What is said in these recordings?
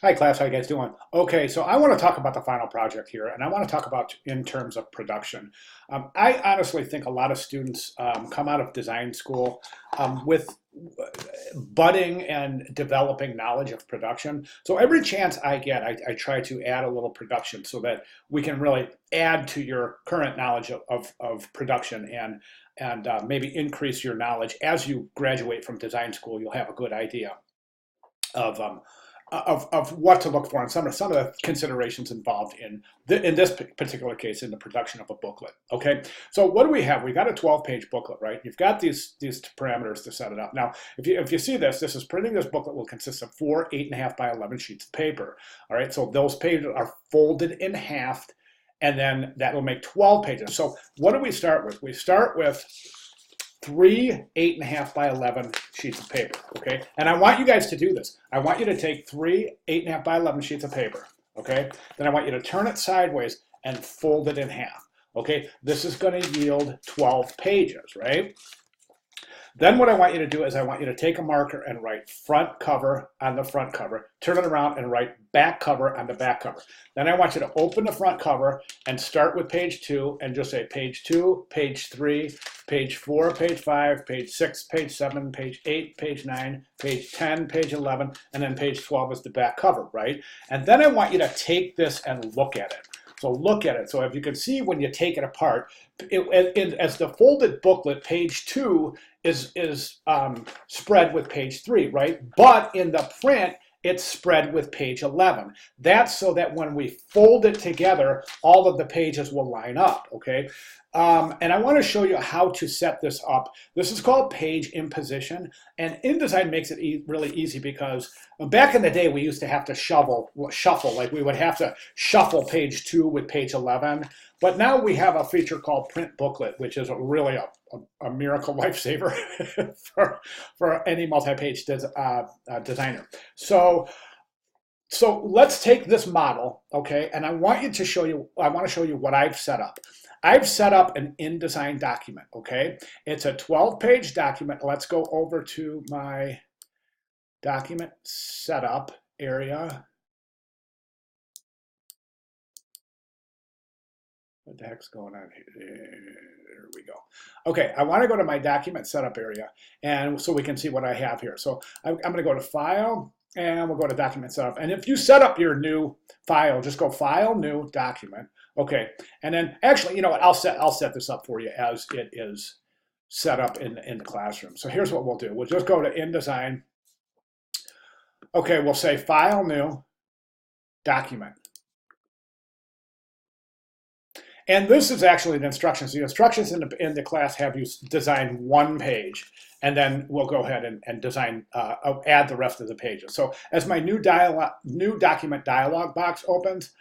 Hi class, how you guys doing? Okay, so I want to talk about the final project here, and I want to talk about in terms of production. I honestly think a lot of students come out of design school with budding and developing knowledge of production. So every chance I get, I try to add a little production so that we can really add to your current knowledge of production and maybe increase your knowledge as you graduate from design school. You'll have a good idea of what to look for and some of the considerations involved in this particular case in the production of a booklet. Okay, so what do we have? We got a 12-page booklet, right? You've got these parameters to set it up. Now, if you see this, this is printing. This booklet will consist of 4 8.5 by 11 sheets of paper. All right, so those pages are folded in half, and then that will make 12 pages. So what do we start with? We start with 3 8.5 by 11 sheets of paper, okay? And I want you guys to do this. I want you to take 3 8.5 by 11 sheets of paper, okay? Then I want you to turn it sideways and fold it in half, okay? This is going to yield 12 pages, right? Then what I want you to do is I want you to take a marker and write front cover on the front cover, turn it around and write back cover on the back cover. Then I want you to open the front cover and start with page 2 and just say page 2, page 3, page 4, page 5, page 6, page 7, page 8, page 9, page 10, page 11, and then page 12 is the back cover, right? And then I want you to take this and look at it. So look at it. So if you can see when you take it apart, as the folded booklet, page 2 is spread with page 3, right? But in the print, it's spread with page 11. That's so that when we fold it together, all of the pages will line up, okay? And I want to show you how to set this up. This is called page imposition, and InDesign makes it really easy because back in the day we used to have to shuffle, like we would have to shuffle page 2 with page 11, but now we have a feature called Print Booklet, which is really a miracle lifesaver for any multi-page designer. So let's take this model, okay, and I want to show you what I've set up. I've set up an InDesign document, okay? It's a 12-page document. Let's go over to my document setup area. What the heck's going on here? There we go. Okay, I want to go to my document setup area, and so we can see what I have here. So I'm going to go to File, and we'll go to Document Setup. And if you set up your new file, just go File, New, Document. Okay, and then actually, you know what? I'll set this up for you as it is set up in the classroom. So here's what we'll do. We'll just go to InDesign. Okay, we'll say File, New, Document. And this is actually the instructions. The instructions in the class have you design one page, and then we'll go ahead and design, add the rest of the pages. So as my new document dialog box opens,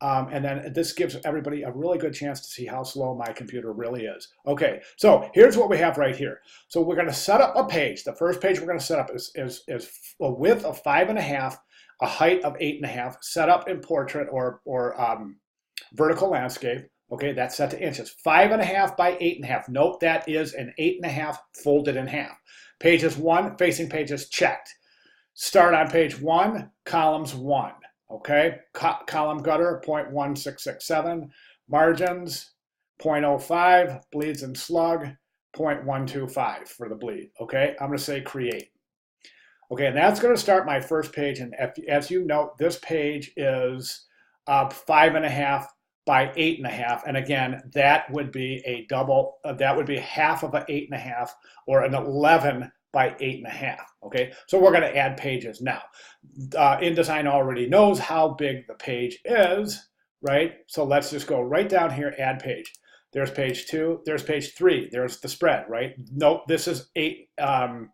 and then this gives everybody a really good chance to see how slow my computer really is. Okay, so here's what we have right here. So we're going to set up a page. The first page we're going to set up is a width of 5.5, a height of 8.5, set up in portrait or vertical landscape. Okay, that's set to inches. 5.5 by 8.5. Note that is an 8.5 folded in half. Pages 1, facing pages checked. Start on page 1, columns 1. Okay, column gutter 0.1667, margins 0.05, bleeds and slug 0.125 for the bleed. Okay, I'm going to say create. Okay, and that's going to start my first page. And as you note, this page is 5.5 by 8.5, and again, that would be a double. That would be half of an 8.5 or an 11 by 8.5. Okay, so we're going to add pages now. InDesign already knows how big the page is, right? So let's just go right down here, add page. There's page 2, there's page 3, there's the spread, right? Note this is 11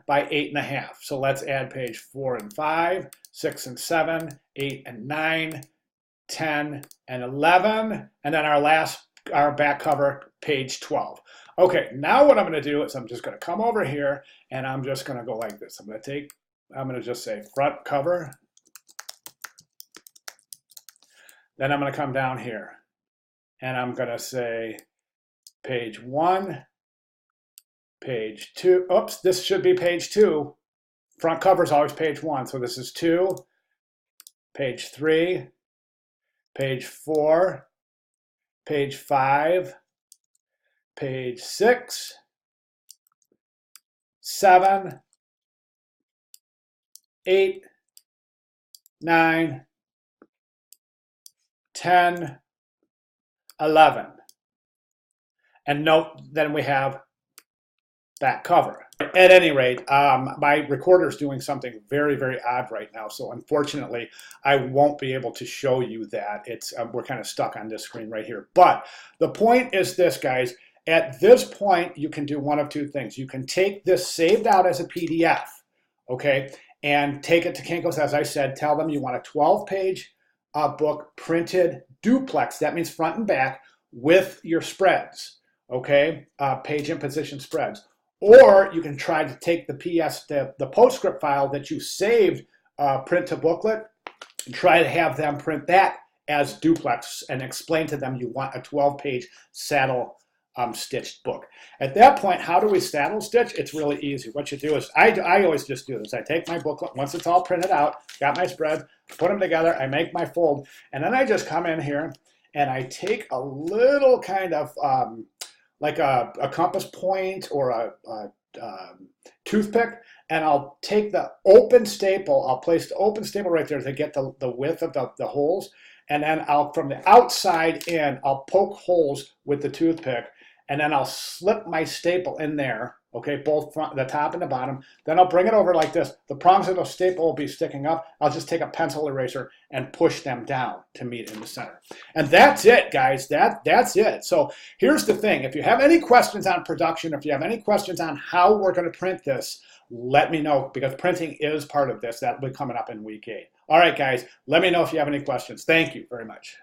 by 8.5. So let's add page 4 and 5, 6 and 7, 8 and 9, 10 and 11, and then our back cover, page 12. Okay, now what I'm going to do is I'm just going to come over here and I'm just going to go like this. I'm going to just say front cover. Then I'm going to come down here and I'm going to say page 1, page 2. Oops, this should be page 2. Front cover is always page 1. So this is 2, page 3, page 4, page 5, page 6, 7, 8, 9, 10, 11. And note, then we have back cover. At any rate, my recorder is doing something very, very odd right now. So unfortunately, I won't be able to show you that. We're kind of stuck on this screen right here. But the point is this, guys. At this point, you can do one of two things. You can take this saved out as a PDF, okay, and take it to Kinko's, as I said, tell them you want a 12-page book printed duplex. That means front and back with your spreads, okay, page and position spreads. Or you can try to take the PostScript file that you saved print to booklet and try to have them print that as duplex and explain to them you want a 12-page saddle stitched book. At that point, how do we saddle stitch? It's really easy. What you do is, I always just do this. I take my booklet, once it's all printed out, got my spreads, put them together, I make my fold, and then I just come in here and I take a little kind of like a compass point or a toothpick, and I'll take the open staple, I'll place the open staple right there to get the width of the holes, and then from the outside in, I'll poke holes with the toothpick, and then I'll slip my staple in there, okay, both front, the top and the bottom. Then I'll bring it over like this. The prongs of the staple will be sticking up. I'll just take a pencil eraser and push them down to meet in the center. And that's it, guys. That's it. So here's the thing. If you have any questions on production, if you have any questions on how we're going to print this, let me know, because printing is part of this. That will be coming up in week 8. All right, guys, let me know if you have any questions. Thank you very much.